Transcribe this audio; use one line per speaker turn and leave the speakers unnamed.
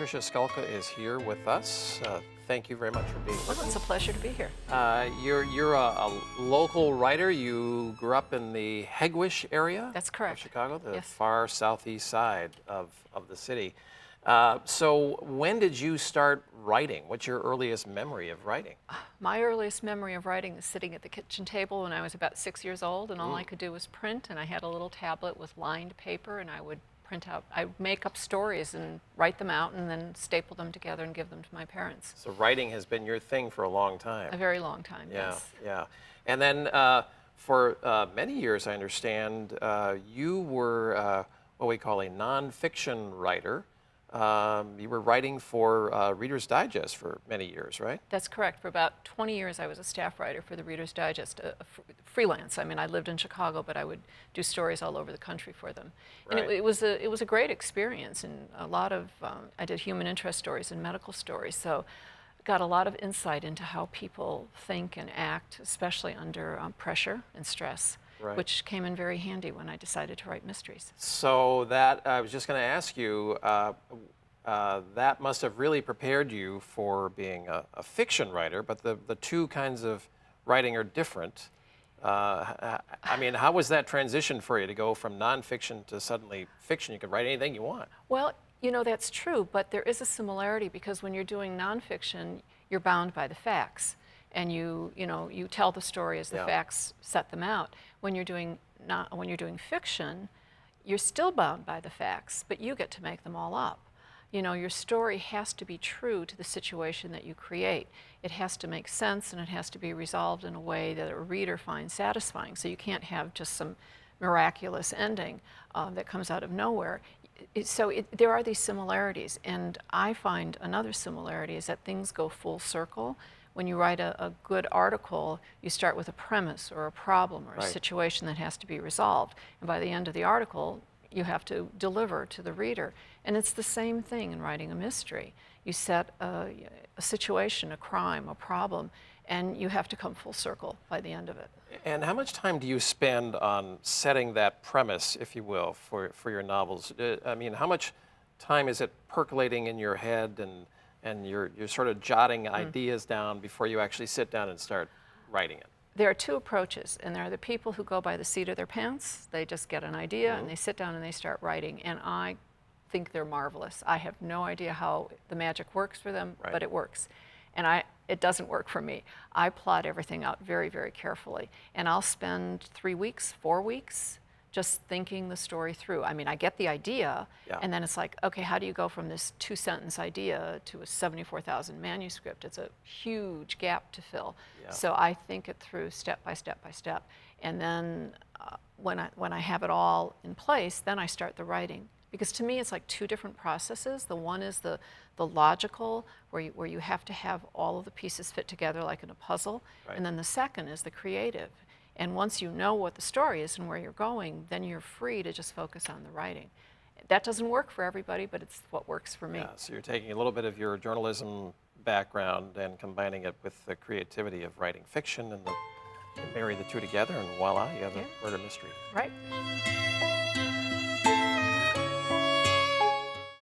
Patricia Skalka is here with us. Thank you very much for being with
Well, it's
us.
a pleasure to be here.
You're a local writer. You grew up in the Hegewisch area
That's
of
correct.
Chicago, the
Yes.
far southeast side of the city. So when did you start writing? What's your earliest memory of writing?
My earliest memory of writing is sitting at the kitchen table when I was about 6 years old, and all I could do was print, and I had a little tablet with lined paper, and I would I'd make up stories and write them out and then staple them together and give them to my parents.
So writing has been your thing for a long
A
time.
very long time,
Yeah,
yes.
yeah. And then for many years, I understand, you were what we call a nonfiction writer. You were writing for Reader's Digest for many years, right?
That's correct. For about 20 years, I was a staff writer for the Reader's Digest, freelance. I mean, I lived in Chicago, but I would do stories all over the country for them. And
Right.
it was a great experience, and a lot of, I did human interest stories and medical stories, so got a lot of insight into how people think and act, especially under pressure and stress,
Right.
which came in very handy when I decided to write mysteries.
So that I was just going to ask you, that must have really prepared you for being a fiction writer, but the two kinds of writing are different. I mean, how was that transition for you to go from nonfiction to suddenly fiction? You could write anything you want.
Well, you know, that's true, but there is a similarity because when you're doing nonfiction, you're bound by the facts, and you tell the story as the
Yeah.
facts set them out. When you're doing fiction, you're still bound by the facts, but you get to make them all up. You know, your story has to be true to the situation that you create. It has to make sense, and it has to be resolved in a way that a reader finds satisfying. So you can't have just some miraculous ending that comes out of nowhere. There are these similarities, and I find another similarity is that things go full circle. When you write a good article, you start with a premise or a problem or a
Right.
situation that has to be resolved, and by the end of the article, you have to deliver to the reader. And it's the same thing in writing a mystery. You set a situation, a crime, a problem, and you have to come full circle by the end of it.
And how much time do you spend on setting that premise, if you will, for your novels? I mean, how much time is it percolating in your head and you're sort of jotting ideas down before you actually sit down and start writing it?
There are two approaches, and there are the people who go by the seat of their pants. They just get an idea and they sit down and they start writing, and I think they're marvelous. I have no idea how the magic works for them,
Right.
but it works. And it doesn't work for me. I plot everything out very, very carefully, and I'll spend 3 weeks, 4 weeks just thinking the story through. I mean, I get the idea,
Yeah.
and then it's like, okay, how do you go from this 2-sentence idea to a 74,000 manuscript? It's a huge gap to fill.
Yeah.
So I think it through step by step by step, and then when I have it all in place, then I start the writing. Because to me, it's like two different processes. The one is the logical, where you have to have all of the pieces fit together like in a puzzle,
Right.
and then the second is the creative. And once you know what the story is and where you're going, then you're free to just focus on the writing. That doesn't work for everybody, but it's what works for me.
Yeah, so you're taking a little bit of your journalism background and combining it with the creativity of writing fiction, and you marry the two together, and voila, you have a murder mystery.
Right?